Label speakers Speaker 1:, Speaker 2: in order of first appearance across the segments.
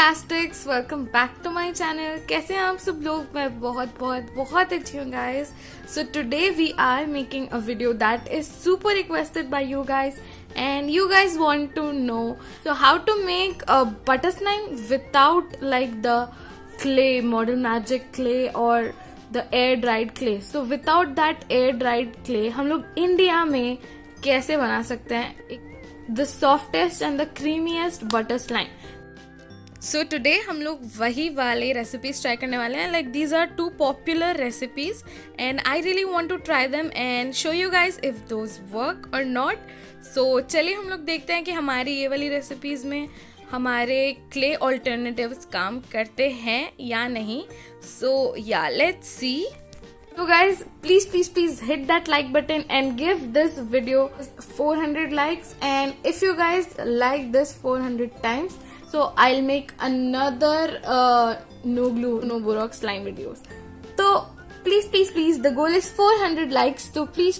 Speaker 1: फैंटास्टिक्स, welcome back to my channel. कैसे हैं आप सब लोग? मैं बहुत बहुत बहुत अच्छी हूँ guys. So today we are making a video that is super requested by you guys and you guys want to know so how to make a butter slime without like the clay, model magic clay or the air dried clay. So without that air dried clay हम लोग India में कैसे बना सकते हैं the softest and the creamiest butter slime. So today हम लोग वही वाले रेसिपीज ट्राई करने वाले हैं. Like these are two popular recipes and I really want to try them and show you guys if those work or not. So चलिए हम लोग देखते हैं कि हमारी ये वाली रेसिपीज में हमारे क्ले ऑल्टरनेटिव्स काम करते हैं या नहीं. सो या let's see. So guys, please hit that like button and give this video 400 likes, and if you guys like this 400 times, so I'll make another no glue no borax slime videos. So please the goal is 400 likes, so please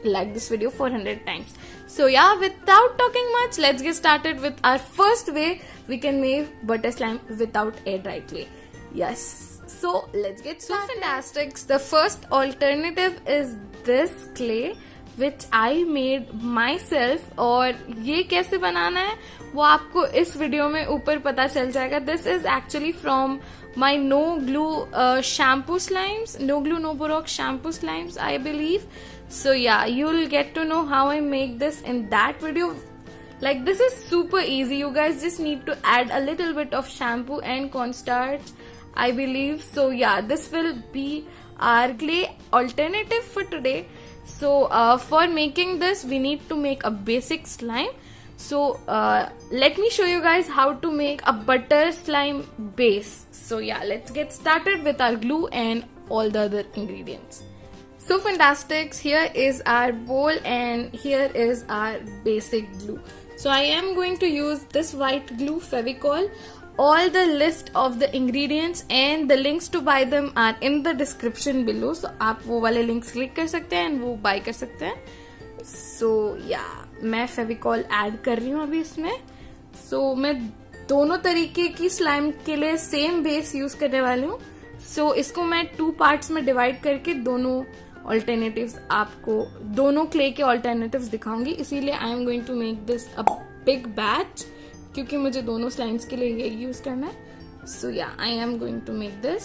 Speaker 1: like this video 400 times. So yeah, without talking much, let's get started with our first way we can make butter slime without air dry clay. Yes, so let's get started. So fantastics, the first alternative is this clay which I made myself. और ये कैसे बनाना है वो आपको इस video में ऊपर पता चल जाएगा. This is actually from my no glue shampoo slimes, no glue no borax shampoo slimes I believe. So yeah, you'll get to know how I make this in that video. Like this is super easy. You guys just need to add a little bit of shampoo and cornstarch, I believe. So yeah, this will be our clay alternative for today. So for making this, we need to make a basic slime. So let me show you guys how to make a butter slime base. So yeah, let's get started with our glue and all the other ingredients. So fantastics, here is our bowl and here is our basic glue. So I am going to use this white glue, Fevicol. All the list of the ingredients and the links to buy them are in the description below. So आप वो वाले links click कर सकते हैं and वो buy कर सकते हैं. So yeah, मैं Fevicol add कर रही हूँ अभी इसमें. So मैं दोनों तरीके की slime के लिए same base use करने वाली हूँ. So इसको मैं 2 parts में divide करके दोनों alternatives आपको दोनों clay के alternatives दिखाऊंगी. इसीलिए I am going to make this a big batch क्योंकि मुझे दोनों स्लाइम्स के लिए ये यूज करना है. So yeah I am going to make this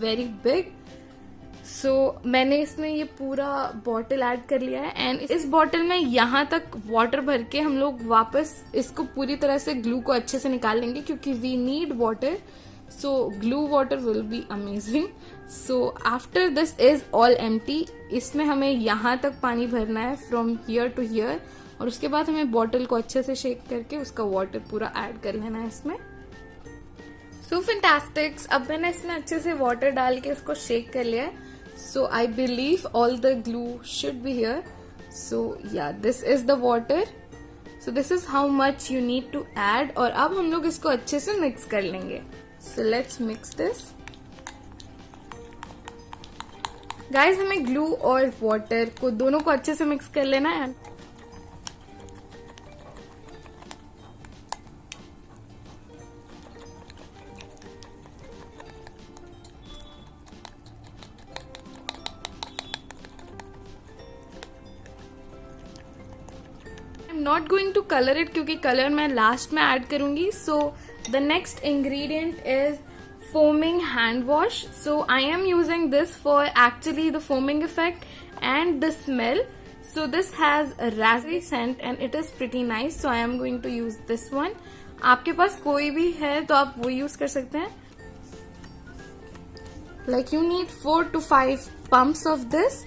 Speaker 1: very big. So मैंने इसमें ये पूरा बॉटल ऐड कर लिया है एंड इस बॉटल में यहाँ तक वाटर भर के हम लोग वापस इसको पूरी तरह से ग्लू को अच्छे से निकाल लेंगे क्योंकि we need water. So glue water will be amazing. So after this is all empty. इसमें हमें यहाँ तक पानी भरना है फ्रॉम हियर टू हियर और उसके बाद हमें बॉटल को अच्छे से शेक करके उसका वाटर पूरा ऐड कर लेना है इसमें. सो फैंटास्टिक्स, अब मैंने इसमें अच्छे से वाटर डाल के इसको शेक कर लिया है. So I believe all the glue should be here. So yeah this is the water. So this is how much you need to add. और अब हम लोग इसको अच्छे से मिक्स कर लेंगे. So let's mix this. Guys, हमें ग्लू और वाटर को दोनों को अच्छे से मिक्स कर लेना है. Not going to colour it क्योंकि कलर मैं लास्ट में ऐड करूंगी. So the next ingredient is foaming hand wash. So I am using this for actually the foaming effect and the smell. So this has a raspberry scent and it is pretty nice. So I am going to use this one. आपके पास कोई भी है तो आप वो use कर सकते हैं. Like you need 4 to 5 pumps of this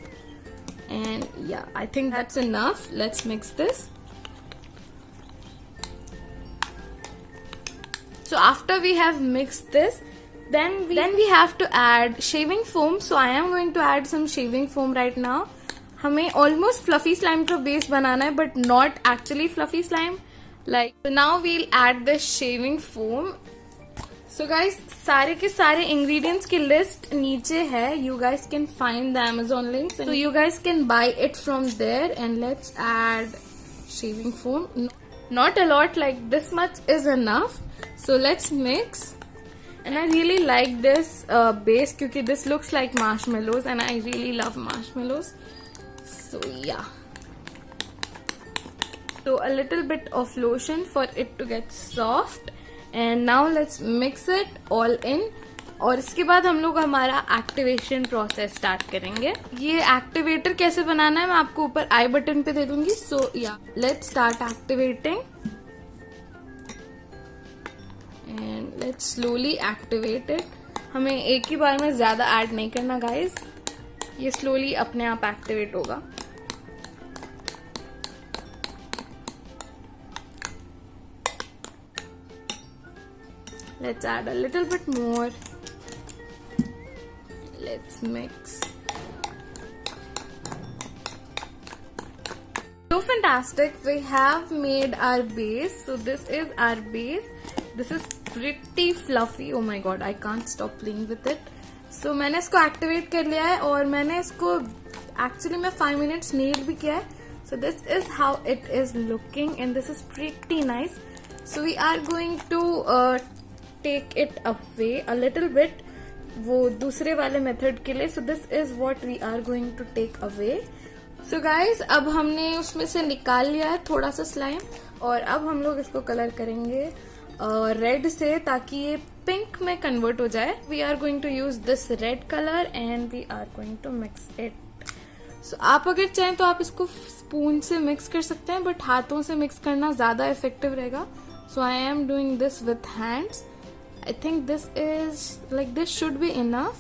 Speaker 1: and yeah, I think that's enough. Let's mix this. So after we have mixed this, then we have to add shaving foam. So I am going to add some shaving foam right now. हमें almost fluffy slime का base बनाना है, but not actually fluffy slime. Like so now we'll add the shaving foam. So guys, सारे के सारे ingredients की list नीचे है. You guys can find the Amazon links. So you guys can buy it from there. And let's add shaving foam. not a lot, like this much is enough. So let's mix. And I really like this base क्योंकि this looks like marshmallows and I really love marshmallows. So yeah. So a little bit of lotion for it to get soft. And now let's mix it all in. और इसके बाद हम लोग हमारा activation process start करेंगे. ये activator कैसे बनाना है मैं आपको ऊपर आई बटन पे दे दूंगी. सो या let's start activating and let's slowly activate it. हमें एक ही बार में ज्यादा ऐड नहीं करना गाइस. ये स्लोली अपने आप एक्टिवेट होगा. Let's add a little bit more. Let's mix. So fantastic. We have made our base. So this is our base. This is pretty fluffy. Oh my god, I can't stop playing with it. So मैंने इसको activate कर लिया है और मैंने इसको actually मैं 5 minutes nail भी किया है. So this is how it is looking and this is pretty nice. So we are going to take it away a little bit वो दूसरे वाले मेथड के लिए. So this is what we are going to take away. So guys, अब हमने उसमें से निकाल लिया है थोड़ा सा स्लाइम और अब हम लोग इसको कलर करेंगे रेड से ताकि ये पिंक में कन्वर्ट हो जाए. We are going to use this red colour and we are going to mix it. So आप अगर चाहें तो आप इसको स्पून से मिक्स कर सकते हैं बट हाथों से मिक्स करना ज्यादा इफेक्टिव रहेगा. So I am doing this with hands. I think this is like this should be enough.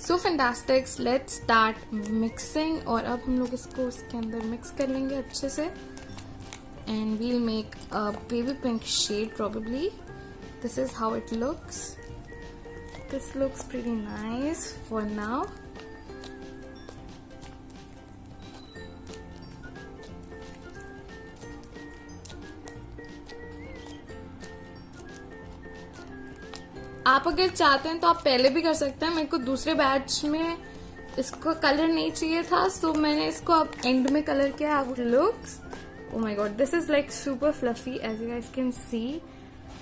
Speaker 1: So fantastic. Let's start mixing. और अब हम लोग इसको इसके अंदर मिक्स कर लेंगे अच्छे से. And we'll make a baby pink shade probably. This is how it looks. This looks pretty nice for now. आप अगर चाहते हैं तो आप पहले भी कर सकते हैं. मेरे को दूसरे बैच में इसको कलर नहीं चाहिए था सो मैंने इसको अब एंड में कलर किया. How it looks. Oh my god, this is like super fluffy as you guys can see.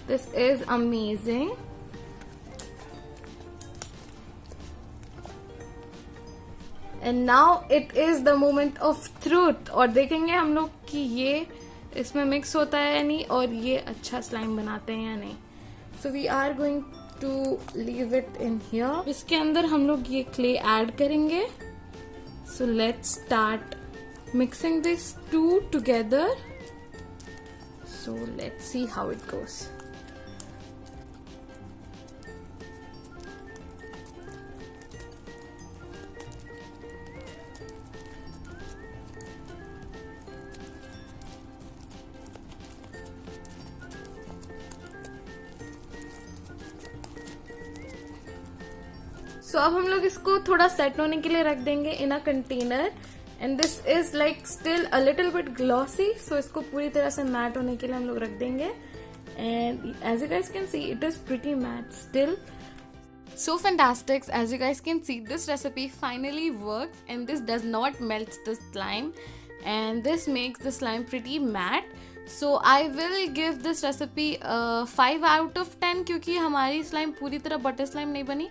Speaker 1: This is amazing. And now it is the moment of truth. और देखेंगे हम लोग कि ये इसमें मिक्स होता है या नहीं और ये अच्छा स्लाइम बनाते हैं या नहीं. So we are going to leave it in here. इसके अंदर हम लोग ये clay add करेंगे. So let's start mixing these two together. So let's see how it goes. So अब हम लोग इसको थोड़ा सेट होने के लिए रख देंगे in a container. And this is like still a little bit glossy. So इसको पूरी तरह से मैट होने के लिए हम लोग रख देंगे. And as you guys can see it is pretty matte still. So fantastic. As you guys can see, this recipe finally works and this does not melt the slime and this makes the slime pretty matte. So I will give this recipe 5 out of 10 क्योंकि हमारी slime पूरी तरह butter slime नहीं बनी,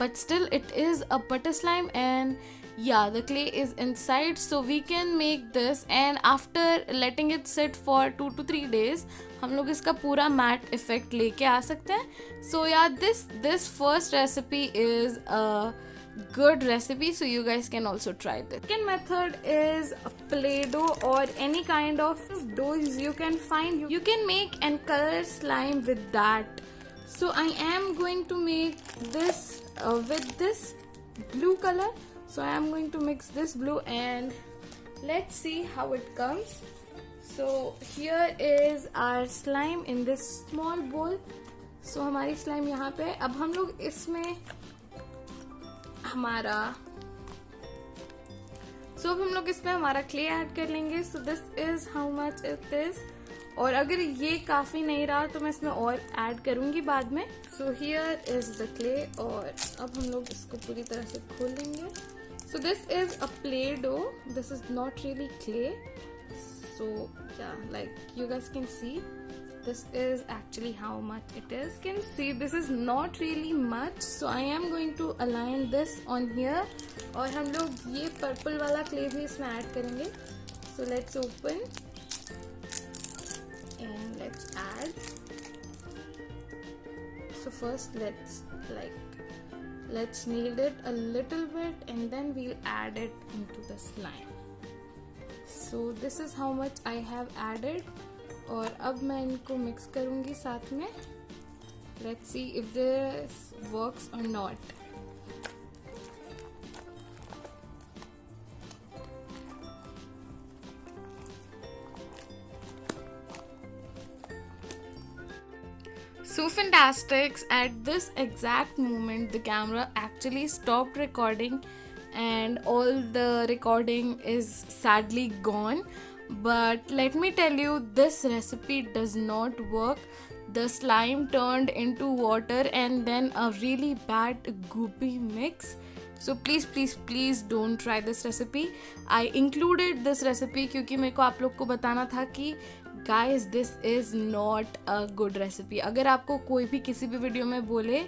Speaker 1: but still it is a butter slime and yeah, the clay is inside, so we can make this and after letting it sit for 2 to 3 days हम लोग इसका पूरा matte effect लेके आ सकते हैं. So yeah, this first recipe is a good recipe, so you guys can also try this. Second method is play-doh or any kind of doughs you can find. You can make and color slime with that. So I am going to make this with this blue color. So I am going to mix this blue and let's see how it comes. So here is our slime in this small bowl. So हमारी slime यहाँ पे. अब हम लोग इसमें हमारा clay add कर लेंगे. So this is how much it is. और अगर ये काफी नहीं रहा तो मैं इसमें और ऐड करूंगी बाद में. So here is the clay और अब हम लोग इसको पूरी तरह से खोल लेंगे. So this is a play dough. This is not really clay. So yeah, like you guys can see, this is actually how much it is. You can see this is not really much, so I am going to align this on here. और हम लोग ये purple वाला clay भी इसमें add करेंगे. So let's open and let's add. So first let's knead it a little bit and then we'll add it into the slime. So this is how much I have added. और अब मैं इनको mix करूँगी साथ में. Let's see if this works or not. So fantastic, at this exact moment the camera actually stopped recording and all the recording is sadly gone. But let me tell you, this recipe does not work. The slime turned into water and then a really bad goopy mix. So please don't try this recipe. I included this recipe क्योंकि मेरे को आप लोग को बताना था कि guys, this is not a good recipe. अगर आपको कोई भी किसी भी वीडियो में बोले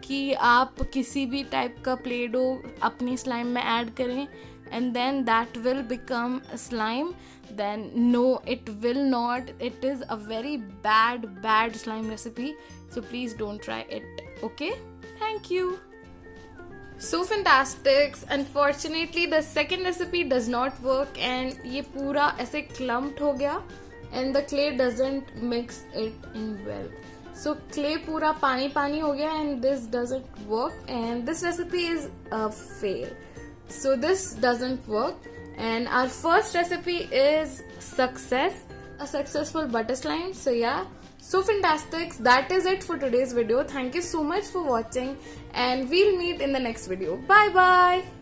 Speaker 1: कि आप किसी भी टाइप का प्ले डो अपनी स्लाइम में ऐड करें and then that will become a slime, then no, it will not. It is a very bad slime recipe. So please don't try it. Okay? Thank you. So fantastic. Unfortunately, the second recipe does not work and ये पूरा ऐसे clumped हो गया and the clay doesn't mix it in well. So clay पूरा पानी हो गया and this doesn't work and this recipe is a fail. So this doesn't work and our first recipe is success, a successful butter slime. So yeah, so fantastic. That is it for today's video. Thank you so much for watching and we'll meet in the next video. Bye bye.